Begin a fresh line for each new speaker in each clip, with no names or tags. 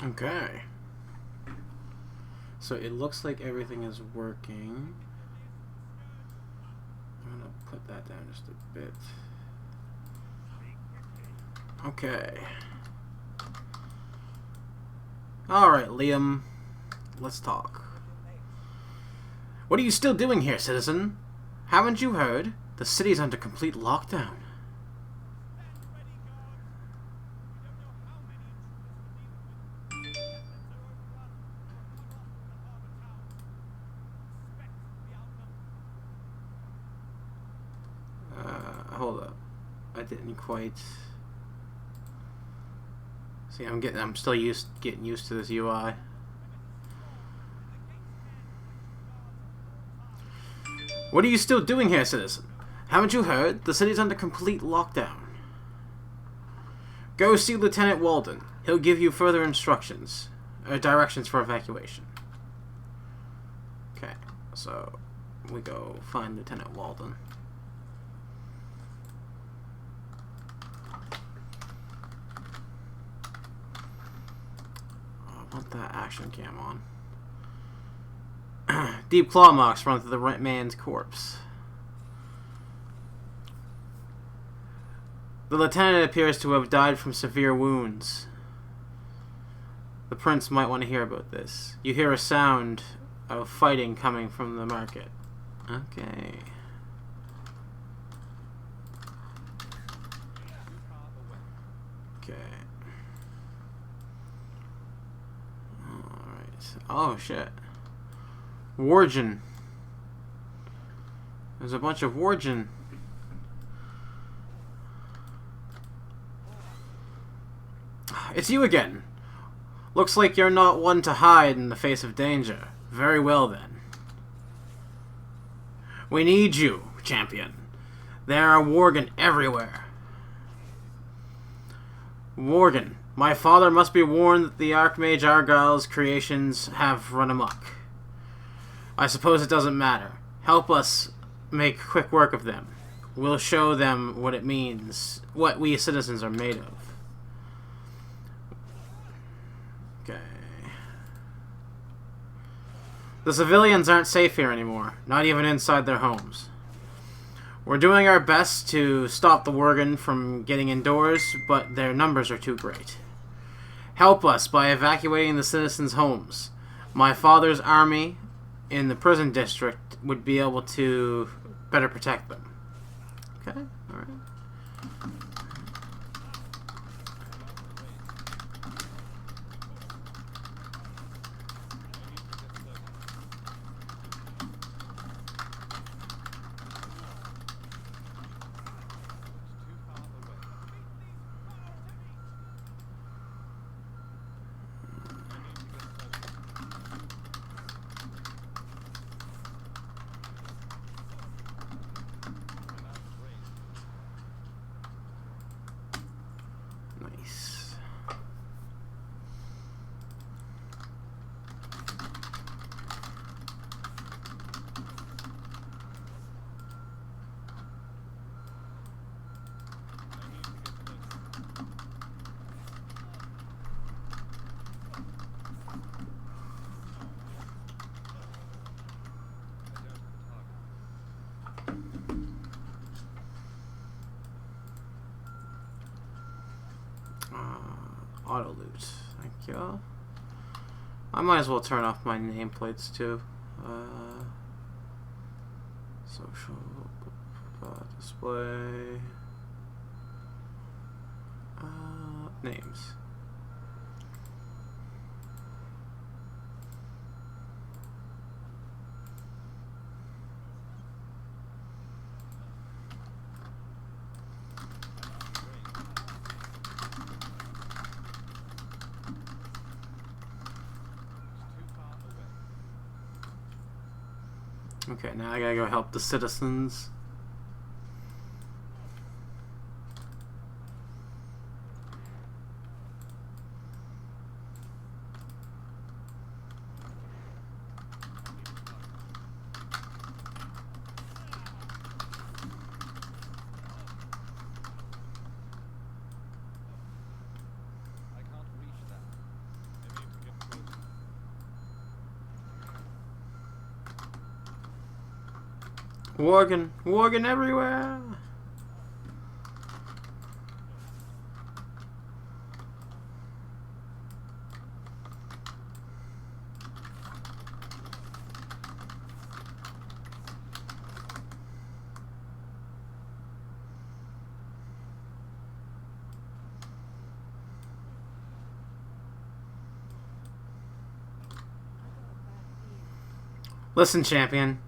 Okay. So it looks like everything is working. I'm gonna put that down just a bit. Okay. Alright, Liam. Let's talk. What are you still doing here, citizen? Haven't you heard? The city's under complete lockdown. Hold up. I didn't quite... See, I'm still getting used to this UI. What are you still doing here, citizen? Haven't you heard? The city's under complete lockdown. Go see Lieutenant Walden. He'll give you further instructions, or directions for evacuation. Okay, so we go find Lieutenant Walden. I want that action cam on. Deep claw marks run through the man's corpse. The lieutenant appears to have died from severe wounds. The prince might want to hear about this. You hear a sound of fighting coming from the market. Okay. Okay. Alright. Oh, shit. Worgen. There's a bunch of Worgen. It's you again. Looks like you're not one to hide in the face of danger. Very well then. We need you, champion. There are Worgen everywhere. Worgen, my father must be warned that the Archmage Argyle's creations have run amok. I suppose it doesn't matter. Help us make quick work of them. We'll show them what it means, what we citizens are made of. Okay. The civilians aren't safe here anymore, not even inside their homes. We're doing our best to stop the Worgen from getting indoors, but their numbers are too great. Help us by evacuating the citizens' homes. My father's army in the prison district would be able to better protect them. Okay, alright. Nice. Auto loot. Thank you. I might as well turn off my nameplates too. Social display. Names. Okay, now I gotta go help the citizens. Worgen. Worgen everywhere. Listen, champion.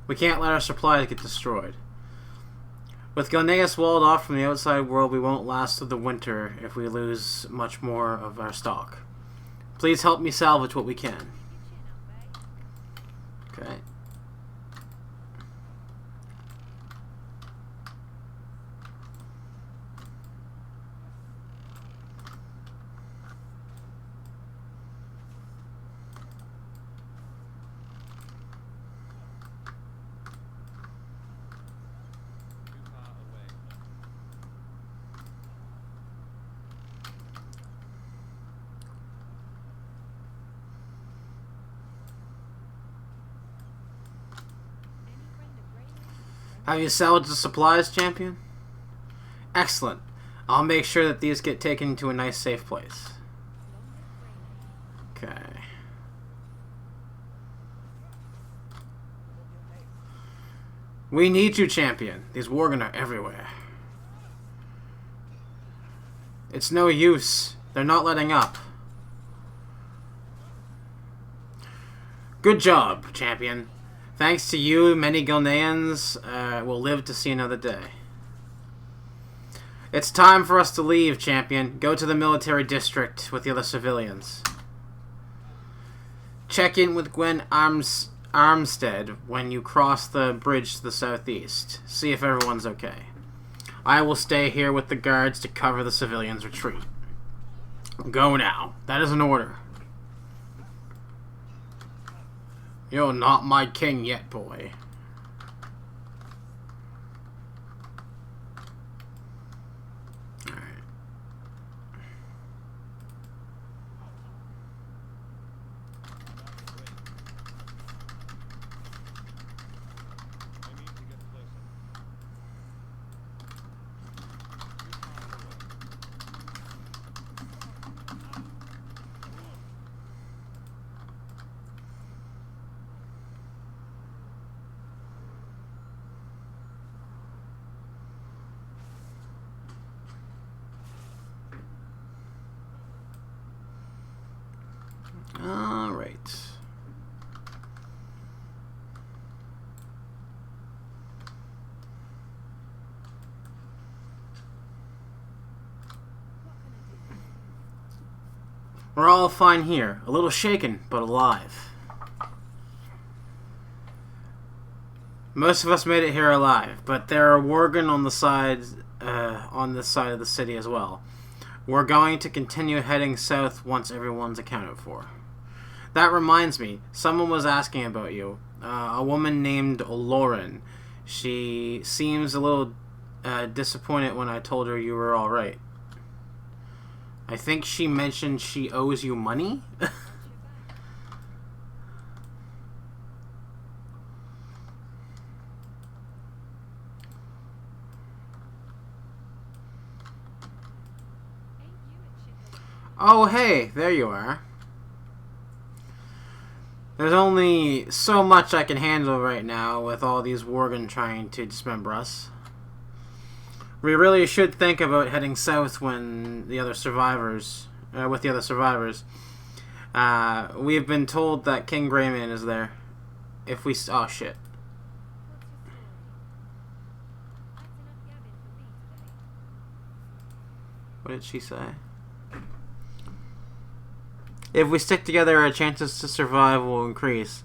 We can't let our supplies get destroyed. With Gilneas walled off from the outside world, we won't last through the winter if we lose much more of our stock. Please help me salvage what we can. Okay. Have you salvaged the supplies, champion? Excellent. I'll make sure that these get taken to a nice, safe place. Okay. We need you, champion. These Worgen are everywhere. It's no use. They're not letting up. Good job, champion. Thanks to you, many Gilneans will live to see another day. It's time for us to leave, champion. Go to the military district with the other civilians. Check in with Gwen Armstead when you cross the bridge to the southeast. See if everyone's okay. I will stay here with the guards to cover the civilians' retreat. Go now. That is an order. You're not my king yet, boy. Alright. We're all fine here. A little shaken, but alive. Most of us made it here alive, but there are Worgen on the sides, on this side of the city as well. We're going to continue heading south once everyone's accounted for. That reminds me, someone was asking about you. A woman named Lauren. She seems a little disappointed when I told her you were alright. I think she mentioned she owes you money? Oh, hey, there you are. There's only so much I can handle right now with all these Worgen trying to dismember us. We really should think about heading south when the other survivors, with the other survivors. We've been told that King Greyman is there. If we... Oh, shit. What did she say? If we stick together, our chances to survive will increase.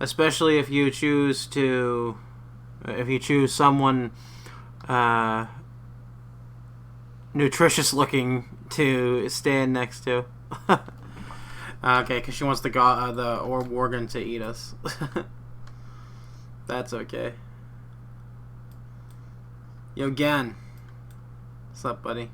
Especially if you choose to... If you choose someone... nutritious looking to stand next to. Okay, because she wants the Worgen to eat us. That's okay. Yo, Gan. What's up, buddy?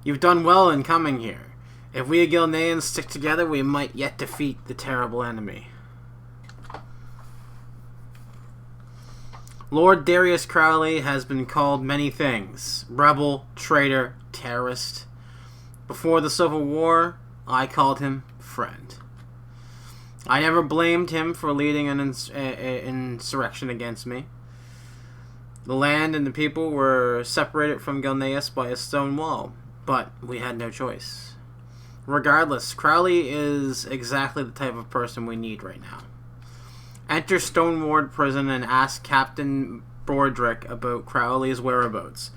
You've done well in coming here. If we Gilneans stick together, we might yet defeat the terrible enemy. Lord Darius Crowley has been called many things. Rebel, traitor, terrorist. Before the Civil War, I called him friend. I never blamed him for leading an insurrection against me. The land and the people were separated from Gilneas by a stone wall, but we had no choice. Regardless, Crowley is exactly the type of person we need right now. Enter Stoneward Prison and ask Captain Broderick about Crowley's whereabouts.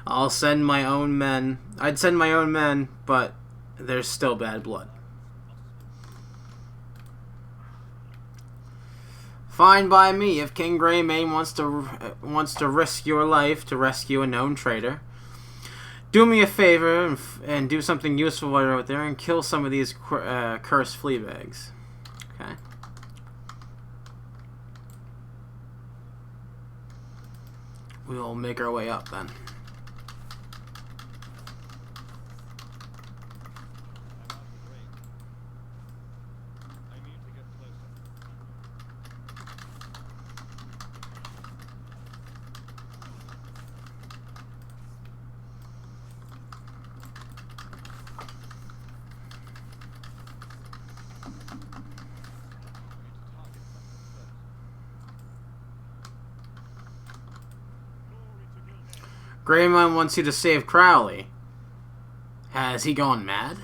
I'd send my own men, but there's still bad blood. Fine by me if King Greymane wants to risk your life to rescue a known traitor. Do me a favor and do something useful while you're out there and kill some of these cursed flea bags. Okay. We'll make our way up then. Greymane wants you to save Crowley. Has he gone mad?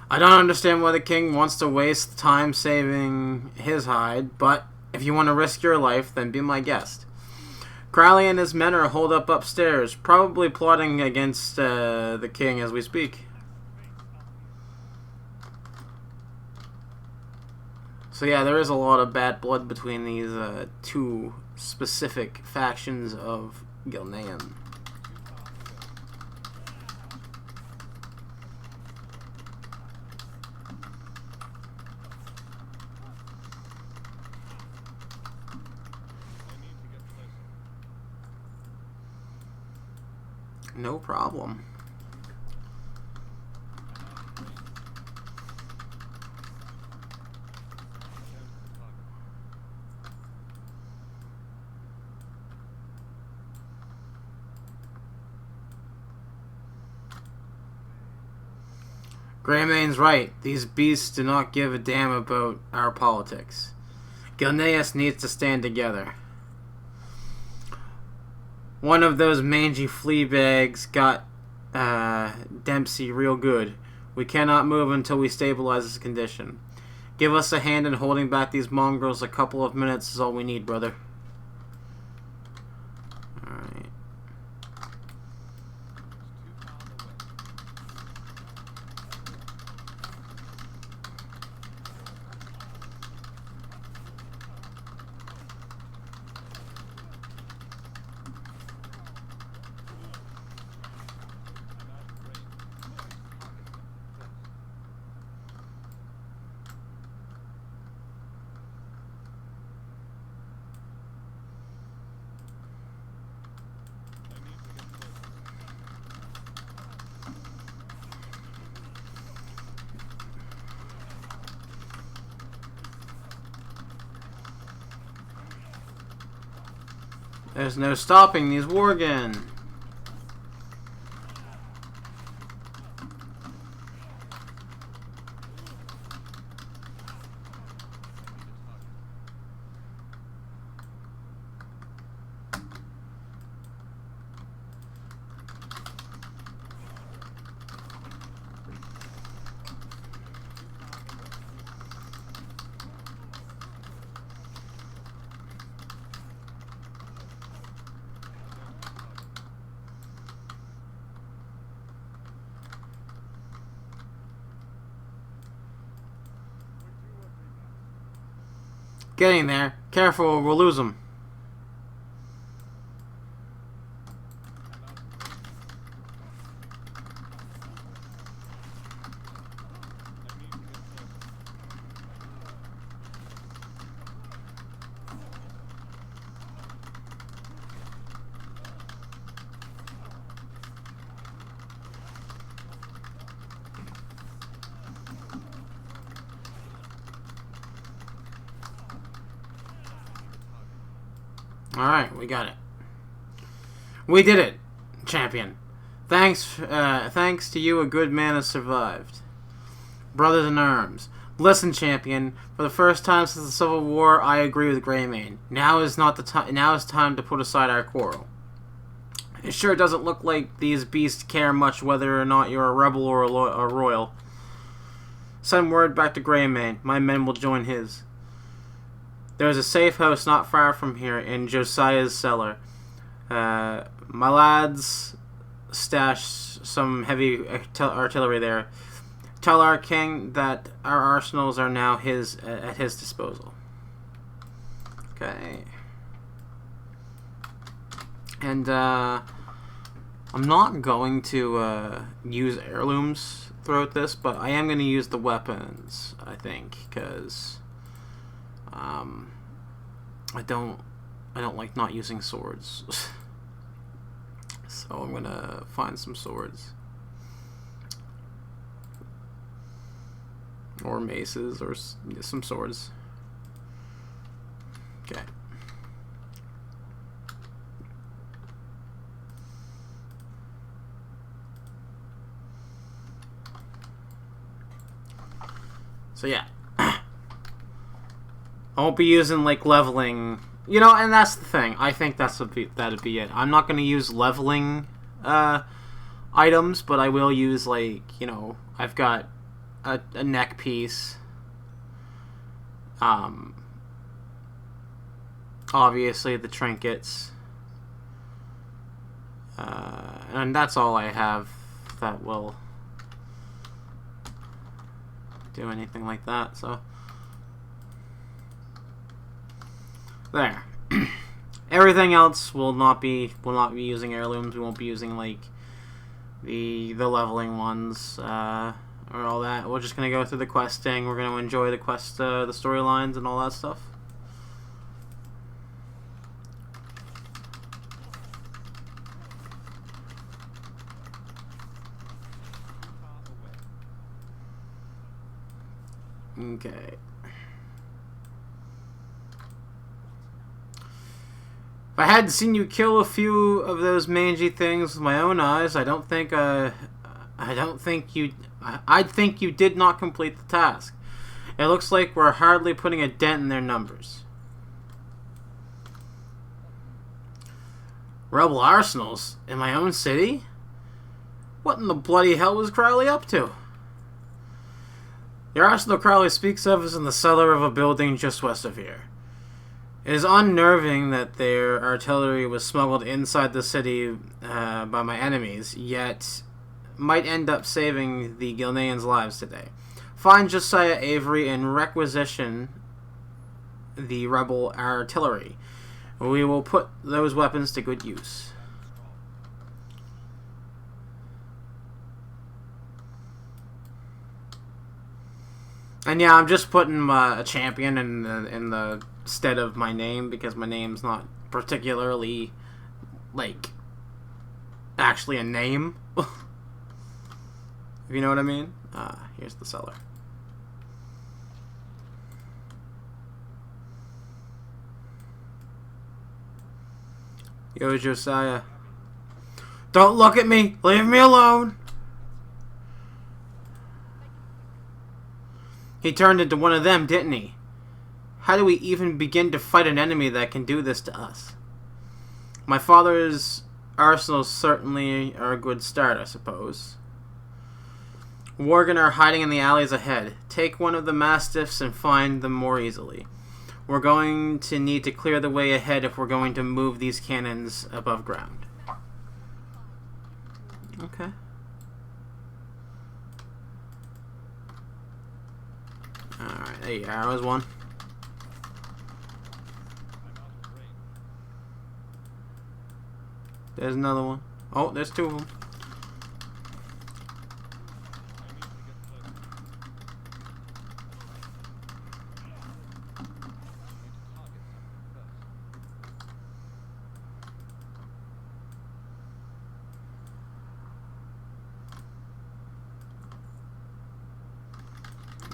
I don't understand why the king wants to waste time saving his hide, but if you want to risk your life, then be my guest. Crowley and his men are holed up upstairs, probably plotting against the king as we speak. So yeah, there is a lot of bad blood between these two specific factions of Gilnean. No problem. Greymane's right. These beasts do not give a damn about our politics. Gilneas needs to stand together. One of those mangy flea bags got Dempsey real good. We cannot move until we stabilize this condition. Give us a hand in holding back these mongrels. A couple of minutes is all we need, brother. Alright. There's no stopping these Worgen. Getting there. Careful, we'll lose them. Alright, we got it. We did it, champion. Thanks to you, a good man has survived. Brothers in arms. Listen, champion. For the first time since the Civil War, I agree with Greymane. Now is not the time. Now is time to put aside our quarrel. It sure doesn't look like these beasts care much whether or not you're a rebel or a royal. Send word back to Greymane. My men will join his. There is a safe house not far from here in Josiah's cellar. My lads stash some heavy artillery there. Tell our king that our arsenals are now at his disposal. Okay. And I'm not going to use heirlooms throughout this, but I am going to use the weapons, I think, because I don't like not using swords. So I'm gonna find some swords. Or maces, or some swords. Okay. So yeah. I won't be using, like, leveling... You know, and that's the thing. I think that'd be it. I'm not going to use leveling items, but I will use, like, you know, I've got a neck piece. Obviously the trinkets. And that's all I have that will do anything like that, so... There. Everything else will not be using heirlooms. We won't be using, like, the leveling ones or all that. We're just gonna go through the questing. We're gonna enjoy the quest, the storylines and all that stuff. Okay. If I hadn't seen you kill a few of those mangy things with my own eyes, I'd think you did not complete the task. It looks like we're hardly putting a dent in their numbers. Rebel arsenals in my own city? What in the bloody hell was Crowley up to? The arsenal Crowley speaks of is in the cellar of a building just west of here. It is unnerving that their artillery was smuggled inside the city by my enemies, yet might end up saving the Gilneans' lives today. Find Josiah Avery and requisition the rebel artillery. We will put those weapons to good use. And yeah, I'm just putting a champion in the stead of my name, because my name's not particularly, like, actually a name. If you know what I mean. Here's the cellar. Yo, Josiah. Don't look at me! Leave me alone! He turned into one of them, didn't he? How do we even begin to fight an enemy that can do this to us? My father's arsenals certainly are a good start, I suppose. Worgen are hiding in the alleys ahead. Take one of the mastiffs and find them more easily. We're going to need to clear the way ahead if we're going to move these cannons above ground. Okay. Alright, there you are. There's one. There's another one. Oh, there's two of them.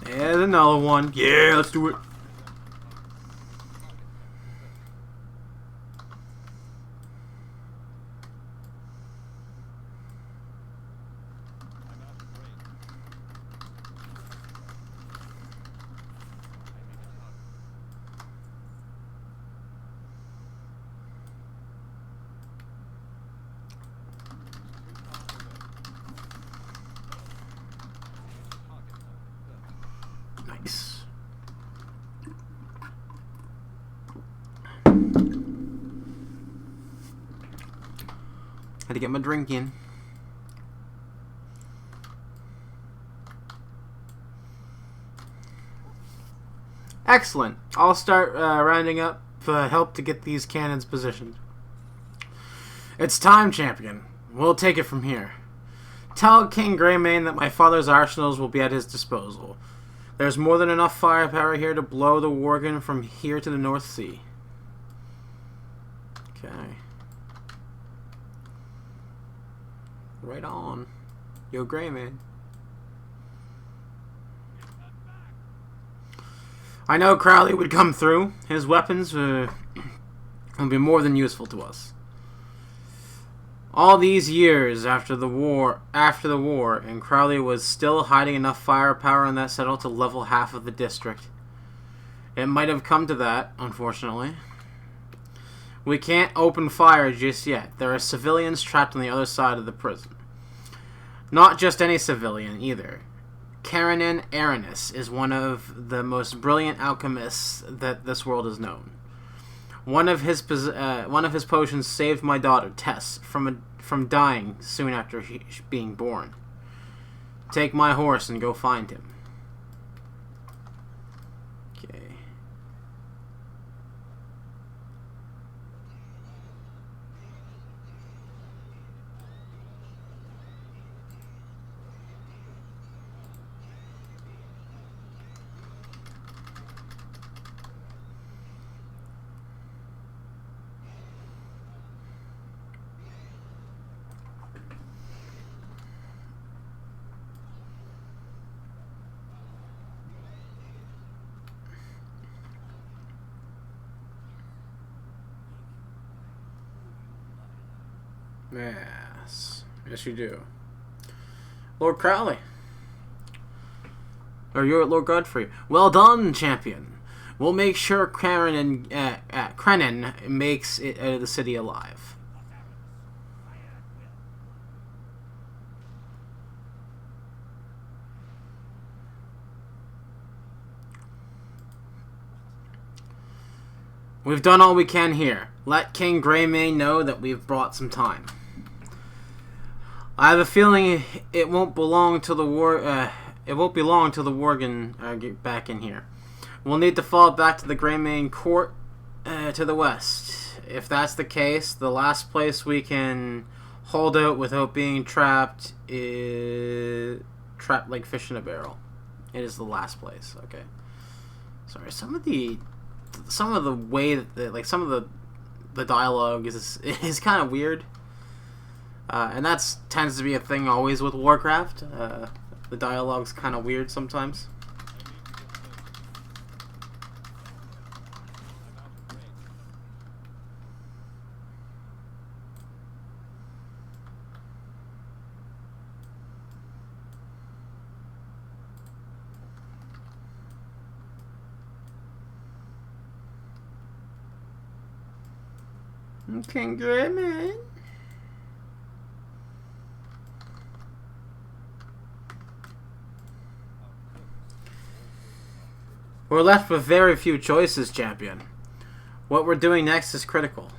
There's another one. Yeah, let's do it. Nice. Had to get my drink in. Excellent. I'll start rounding up help to get these cannons positioned. It's time, champion. We'll take it from here. Tell King Greymane that my father's arsenals will be at his disposal. There's more than enough firepower here to blow the Worgen from here to the North Sea. Okay. Right on. Yo, Greymane. I know Crowley would come through. His weapons will be more than useful to us. All these years after the war, and Crowley was still hiding enough firepower in that citadel to level half of the district. It might have come to that, unfortunately. We can't open fire just yet. There are civilians trapped on the other side of the prison. Not just any civilian, either. Karanin Aranis is one of the most brilliant alchemists that this world has known. One of his potions saved my daughter, Tess, from dying soon after being born. Take my horse and go find him. Okay. Yes. Yes, you do. Lord Crowley. Or you're Lord Godfrey. Well done, champion. We'll make sure Krenin makes it out of the city alive. We've done all we can here. Let King Greymane know that we've brought some time. I have a feeling it won't belong till the war. It won't be long till the Worgen get back in here. We'll need to fall back to the Greymane court to the west. If that's the case, the last place we can hold out without being trapped is trapped like fish in a barrel. It is the last place. Okay. Sorry. Some of the way that some of the dialogue is kind of weird. And that tends to be a thing always with Warcraft. The dialogue's kind of weird sometimes. Okay, good, man. We're left with very few choices, champion. What we're doing next is critical.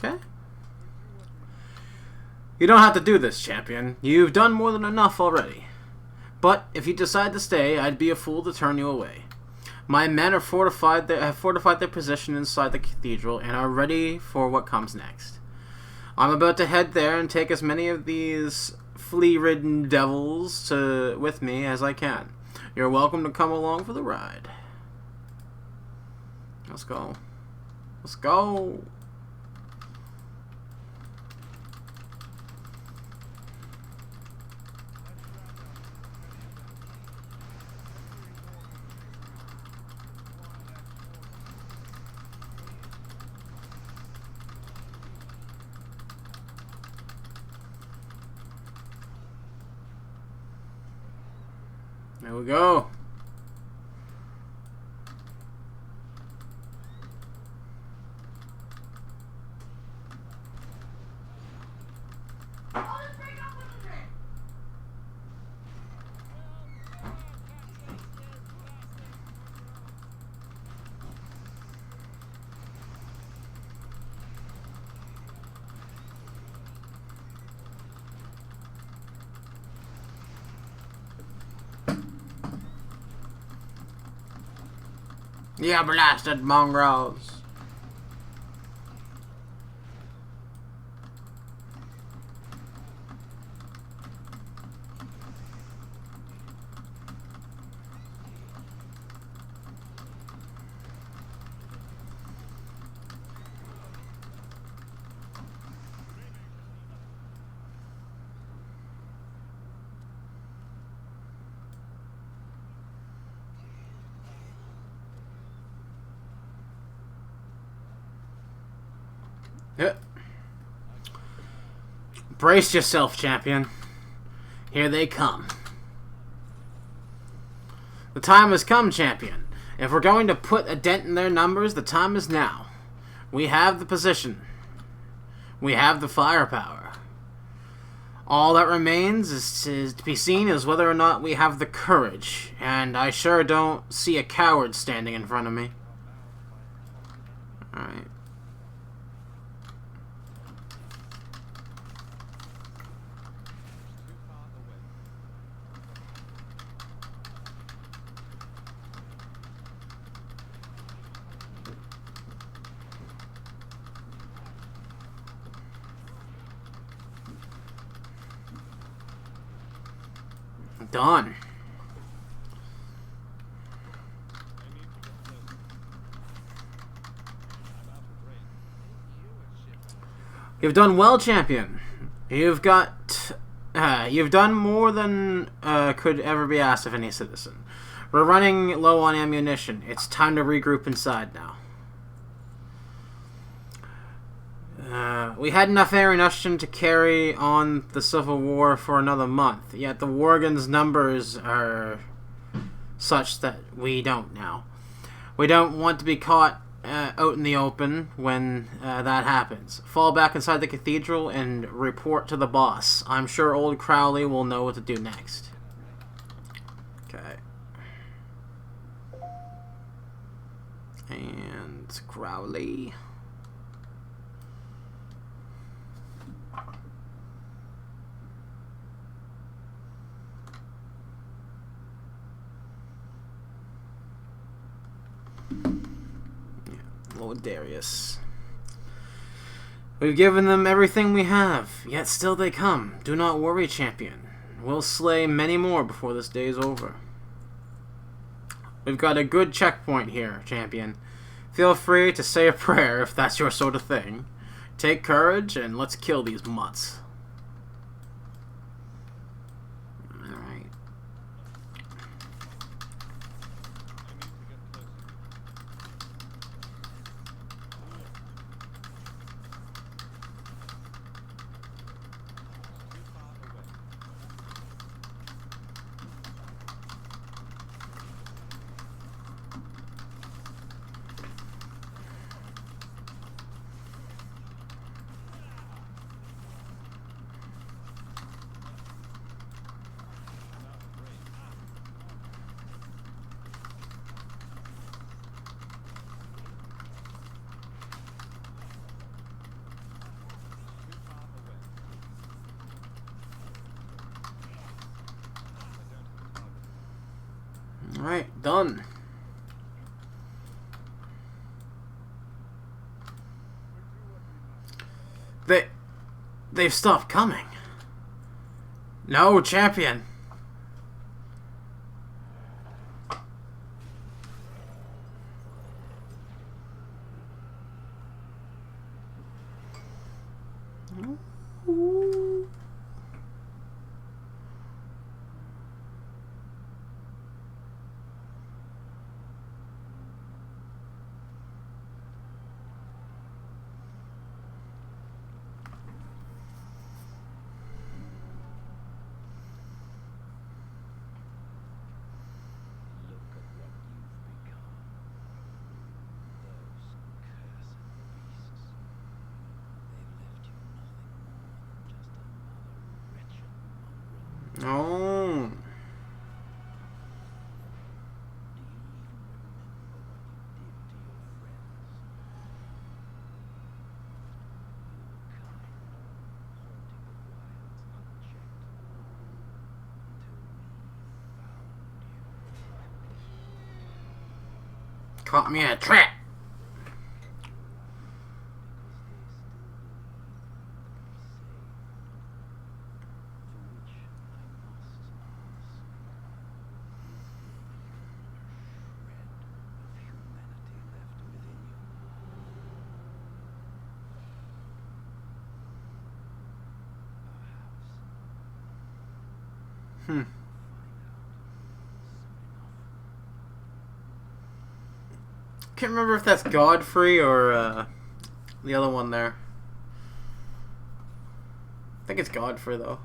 Okay. You don't have to do this, champion. You've done more than enough already. But if you decide to stay, I'd be a fool to turn you away. My men have fortified their position inside the cathedral and are ready for what comes next. I'm about to head there and take as many of these flea-ridden devils with me as I can. You're welcome to come along for the ride. Let's go. Let's go. There we go. Yeah, blasted mongrels. Yeah. Brace yourself, champion. Here they come. The time has come, champion. If we're going to put a dent in their numbers, the time is now. We have the position. We have the firepower. All that remains is to be seen is whether or not we have the courage, and I sure don't see a coward standing in front of me. Alright. Done. You've done well, champion. You've done more than could ever be asked of any citizen. We're running low on ammunition. It's time to regroup inside now. We had enough ammunition to carry on the Civil War for another month, yet the Worgen's numbers are such that we don't now. We don't want to be caught out in the open when that happens. Fall back inside the cathedral and report to the boss. I'm sure old Crowley will know what to do next. Okay. And Crowley... Lord Darius. We've given them everything we have, yet still they come. Do not worry, champion. We'll slay many more before this day is over. We've got a good checkpoint here, champion. Feel free to say a prayer if that's your sort of thing. Take courage and let's kill these mutts. Alright, done. They've stopped coming. No, champion! Oh. Caught me in a trap. Can't remember if that's Godfrey or the other one there. I think it's Godfrey though.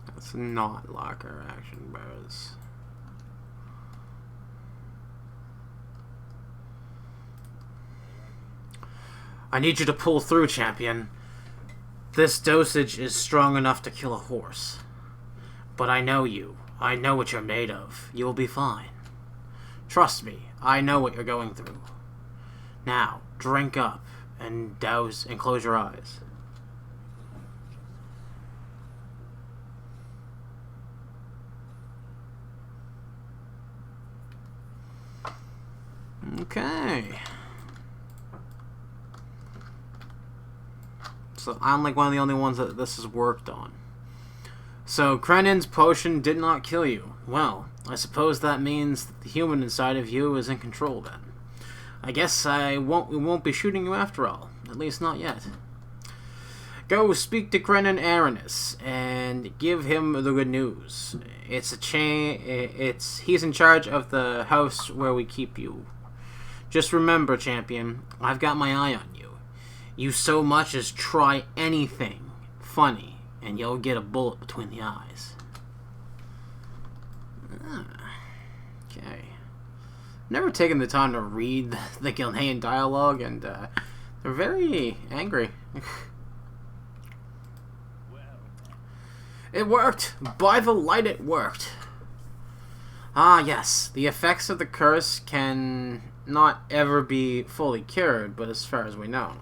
That's not locker action bars. I need you to pull through, champion. This dosage is strong enough to kill a horse. But I know you. I know what you're made of. You'll be fine. Trust me, I know what you're going through. Now, drink up and douse and close your eyes. Okay. So I'm like one of the only ones that this has worked on. So Krennin's potion did not kill you. Well, I suppose that means that the human inside of you is in control then. I guess we won't be shooting you after all. At least not yet. Go speak to Krennin Aranis and give him the good news. He's in charge of the house where we keep you. Just remember, champion, I've got my eye on you. You so much as try anything funny, and you'll get a bullet between the eyes. Okay. Never taken the time to read the Gilnean dialogue, and they're very angry. It worked! By the light, it worked! Ah, yes. The effects of the curse can not ever be fully cured, but as far as we know.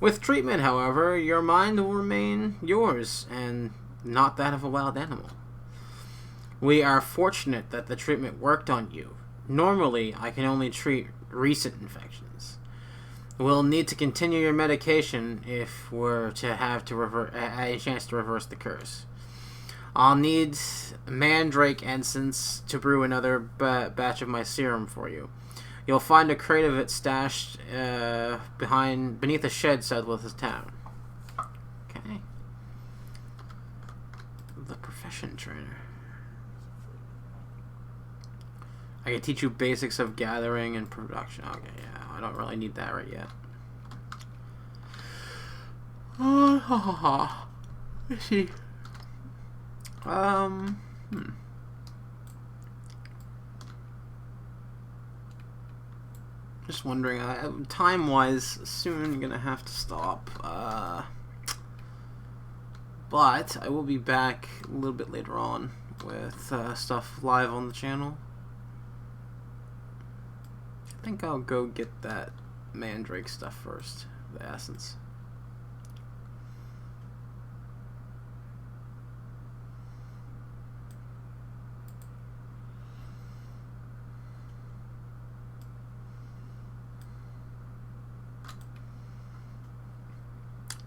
With treatment, however, your mind will remain yours, and not that of a wild animal. We are fortunate that the treatment worked on you. Normally, I can only treat recent infections. We'll need to continue your medication if we're to have a chance to reverse the curse. I'll need mandrake essence to brew another batch of my serum for you. You'll find a crate of it stashed beneath a shed southwest of town. Okay. The profession trainer. I can teach you basics of gathering and production. Okay, yeah, I don't really need that right yet. Let's see. Just wondering, time-wise, soon gonna have to stop. But I will be back a little bit later on with stuff live on the channel. I think I'll go get that mandrake stuff first, the essence.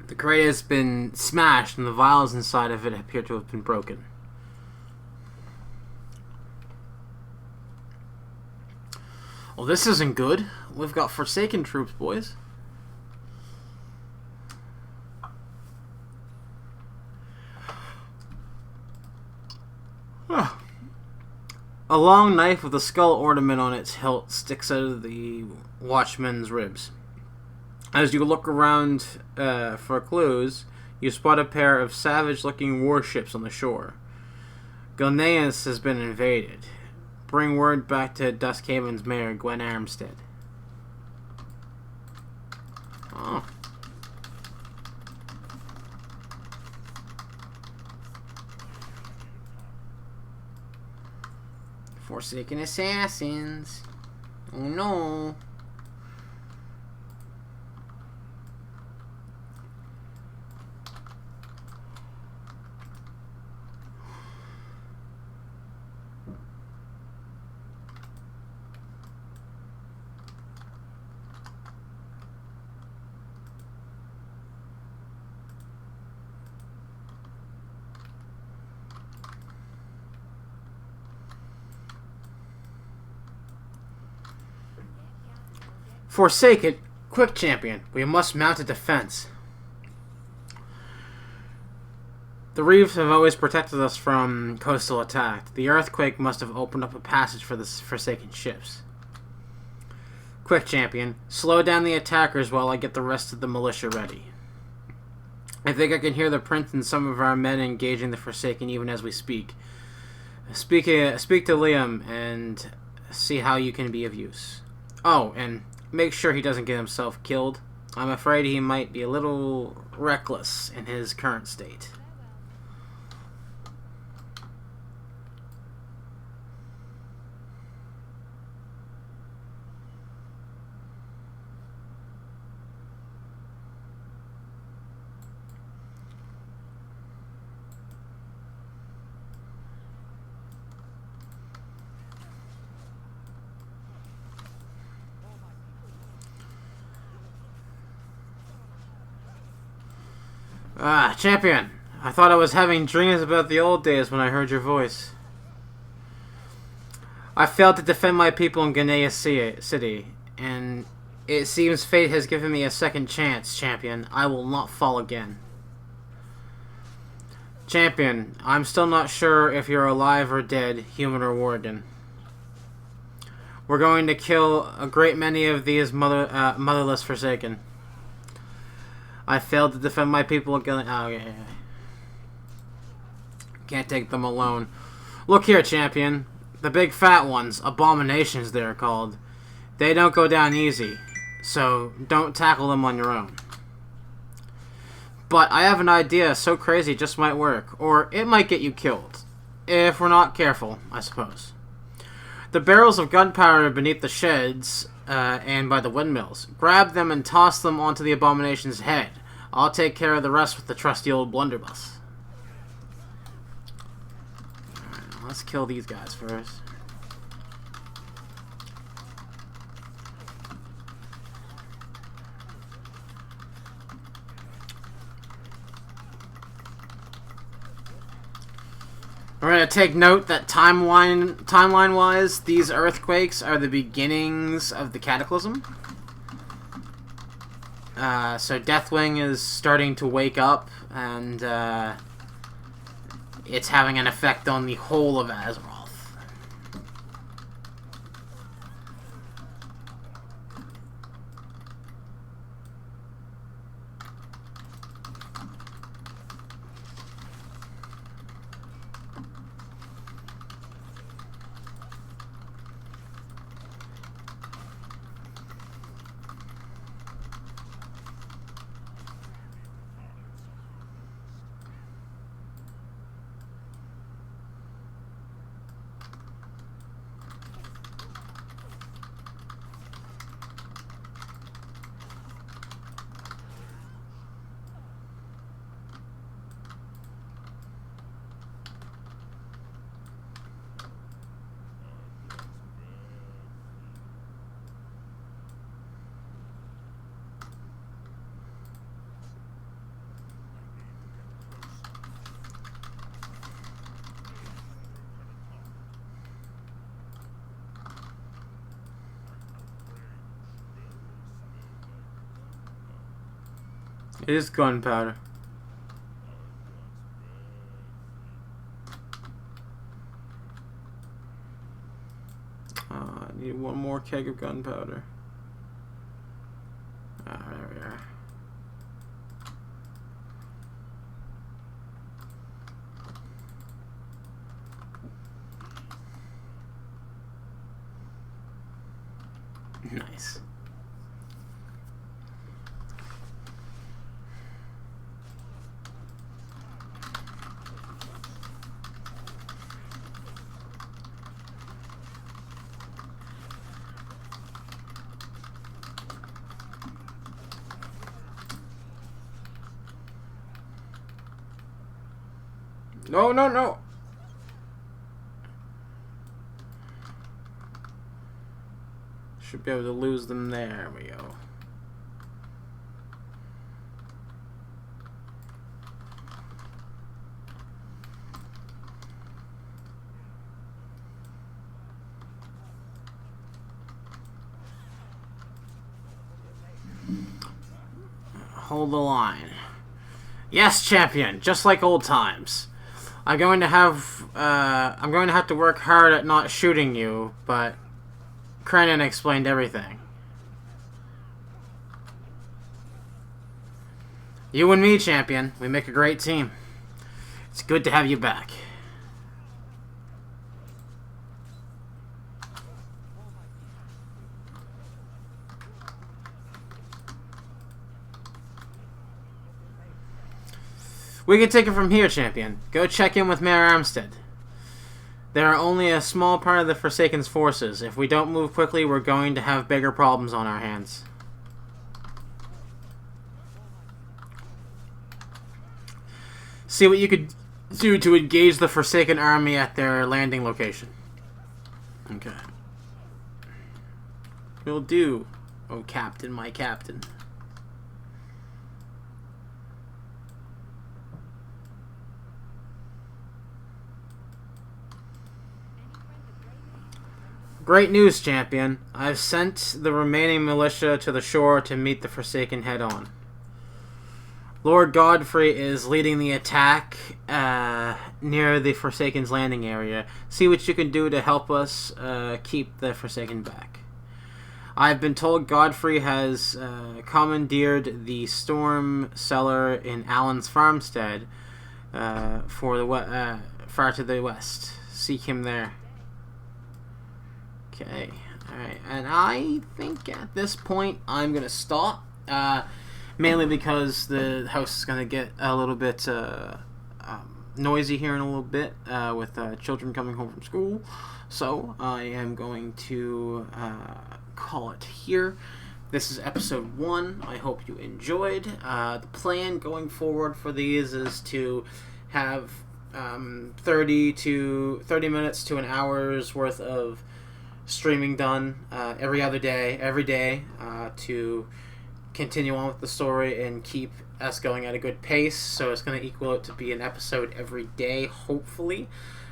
The crate has been smashed and the vials inside of it appear to have been broken. Well, this isn't good. We've got Forsaken troops, boys. A long knife with a skull ornament on its hilt sticks out of the watchman's ribs. As you look around for clues, you spot a pair of savage-looking warships on the shore. Gilneas has been invaded. Bring word back to Duskhaven's mayor, Gwen Armstead. Oh. Forsaken assassins. Oh no. Forsaken, quick champion, we must mount a defense. The reefs have always protected us from coastal attack. The earthquake must have opened up a passage for the Forsaken ships. Quick champion, slow down the attackers while I get the rest of the militia ready. I think I can hear the prince and some of our men engaging the Forsaken even as we speak. Speak to Liam and see how you can be of use. Oh, and make sure he doesn't get himself killed. I'm afraid he might be a little reckless in his current state. Champion, I thought I was having dreams about the old days when I heard your voice. I failed to defend my people in Gilneas City, and it seems fate has given me a second chance, Champion. I will not fall again. Champion, I'm still not sure if you're alive or dead, human or worgen. We're going to kill a great many of these motherless Forsaken. I failed to defend my people against... Oh, yeah. Can't take them alone. Look here, champion. The big fat ones, abominations they're called. They don't go down easy. So, don't tackle them on your own. But I have an idea so crazy it just might work. Or it might get you killed. If we're not careful, I suppose. The barrels of gunpowder beneath the sheds... and by the windmills. Grab them and toss them onto the abomination's head. I'll take care of the rest with the trusty old blunderbuss. Alright, let's kill these guys first. We're going to take note that timeline-wise, these earthquakes are the beginnings of the Cataclysm. So Deathwing is starting to wake up, and it's having an effect on the whole of Azeroth. It is gunpowder. I need one more keg of gunpowder. There we are. Nice. No, no, no. Should be able to lose them there. We go. Hold the line. Yes, champion, just like old times. I'm going to have to work hard at not shooting you, but Krenin explained everything. You and me, champion, we make a great team. It's good to have you back. We can take it from here, champion. Go check in with Mayor Armstead. There are only a small part of the Forsaken's forces. If we don't move quickly, we're going to have bigger problems on our hands. See what you could do to engage the Forsaken army at their landing location. Okay. Will do, oh captain, my captain. Great news, champion. I've sent the remaining militia to the shore to meet the Forsaken head-on. Lord Godfrey is leading the attack near the Forsaken's landing area. See what you can do to help us keep the Forsaken back. I've been told Godfrey has commandeered the storm cellar in Allen's farmstead far to the west. Seek him there. Okay, alright, and I think at this point I'm going to stop, mainly because the house is going to get a little bit noisy here in a little bit with children coming home from school, so I am going to call it here. This is episode 1. I hope you enjoyed. The plan going forward for these is to have 30 minutes to an hour's worth of streaming done every day to continue on with the story and keep us going at a good pace. So it's going to equal it to be an episode every day, hopefully.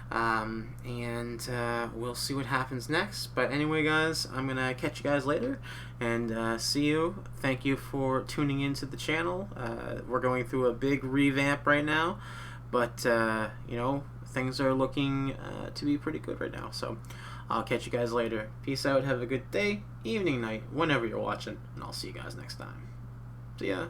And we'll see what happens next. But anyway, guys, I'm going to catch you guys later and see you. Thank you for tuning into the channel. We're going through a big revamp right now, but you know, things are looking to be pretty good right now. So I'll catch you guys later. Peace out. Have a good day, evening, night, whenever you're watching, and I'll see you guys next time. See ya.